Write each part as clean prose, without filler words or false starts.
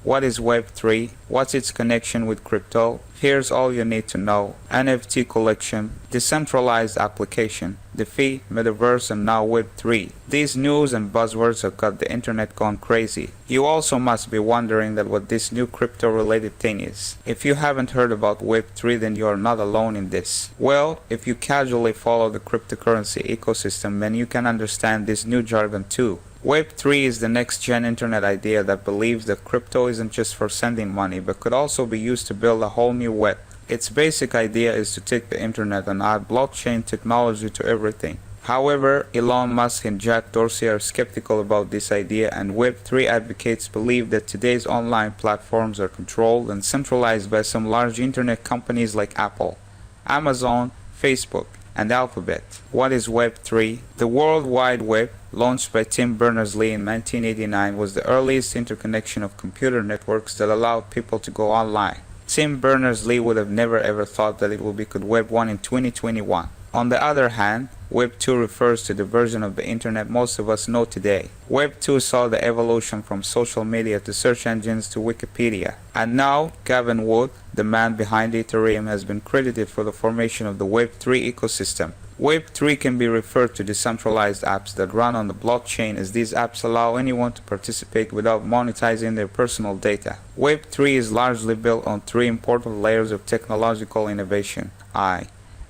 What is Web3? What's its connection with crypto? Here's all you need to know. NFT collection, decentralized application, DeFi, Metaverse, and now Web3. These news and buzzwords have got the internet gone crazy. You also must be wondering that what this new crypto-related thing is. If you haven't heard about Web3, then you are not alone in this. Well, if you casually follow the cryptocurrency ecosystem, then you can understand this new jargon too. Web3 is the next-gen internet idea that believes that crypto isn't just for sending money, but could also be used to build a whole new web. Its basic idea is to take the internet and add blockchain technology to everything. However, Elon Musk and Jack Dorsey are skeptical about this idea, and Web3 advocates believe that today's online platforms are controlled and centralized by some large internet companies like Apple, Amazon, Facebook, and Alphabet. What is Web3? The World Wide Web, launched by Tim Berners-Lee in 1989, was the earliest interconnection of computer networks that allowed people to go online. Tim Berners-Lee would have never ever thought that it could Web 1 in 2021. On the other hand, Web 2 refers to the version of the internet most of us know today. Web 2 saw the evolution from social media to search engines to Wikipedia. And now, Gavin Wood, the man behind Ethereum, has been credited for the formation of the Web 3 ecosystem. Web 3 can be referred to decentralized apps that run on the blockchain, as these apps allow anyone to participate without monetizing their personal data. Web 3 is largely built on three important layers of technological innovation: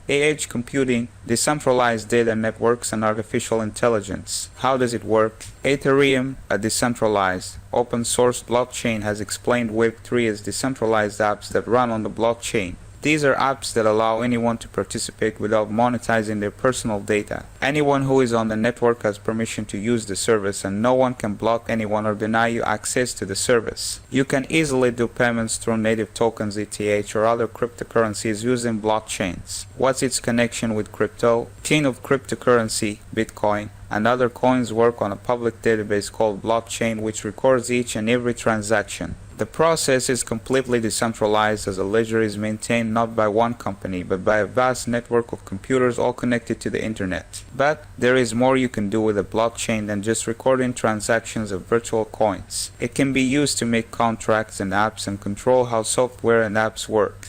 edge computing, decentralized data networks, and artificial intelligence. How does it work? Ethereum, a decentralized, open-source blockchain, has explained Web3 as decentralized apps that run on the blockchain. These are apps that allow anyone to participate without monetizing their personal data. Anyone who is on the network has permission to use the service, and no one can block anyone or deny you access to the service. You can easily do payments through native tokens, ETH, or other cryptocurrencies using blockchains. What's its connection with crypto? King of cryptocurrency, Bitcoin, and other coins work on a public database called blockchain, which records each and every transaction. The process is completely decentralized, as a ledger is maintained not by one company, but by a vast network of computers all connected to the internet. But there is more you can do with a blockchain than just recording transactions of virtual coins. It can be used to make contracts and apps and control how software and apps work.